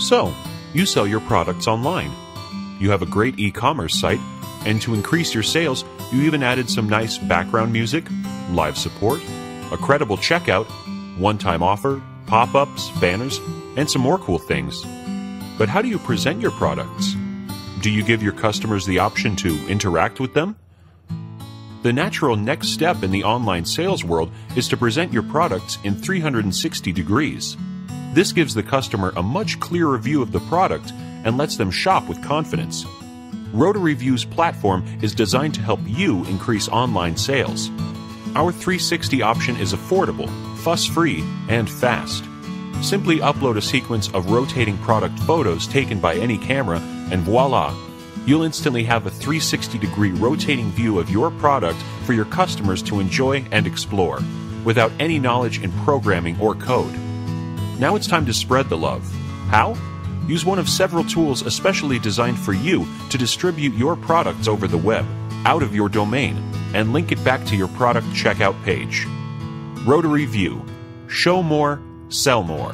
So, you sell your products online. You have a great e-commerce site, and to increase your sales, you even added some nice background music, live support, a credible checkout, one-time offer, pop-ups, banners, and some more cool things. But how do you present your products? Do you give your customers the option to interact with them? The natural next step in the online sales world is to present your products in 360 degrees. This gives the customer a much clearer view of the product and lets them shop with confidence. RotoReview's platform is designed to help you increase online sales. Our 360 option is affordable, fuss-free, and fast. Simply upload a sequence of rotating product photos taken by any camera, and voila! You'll instantly have a 360-degree rotating view of your product for your customers to enjoy and explore, without any knowledge in programming or code. Now it's time to spread the love. How? Use one of several tools especially designed for you to distribute your products over the web, out of your domain, and link it back to your product checkout page. RotoReview. Show more, sell more.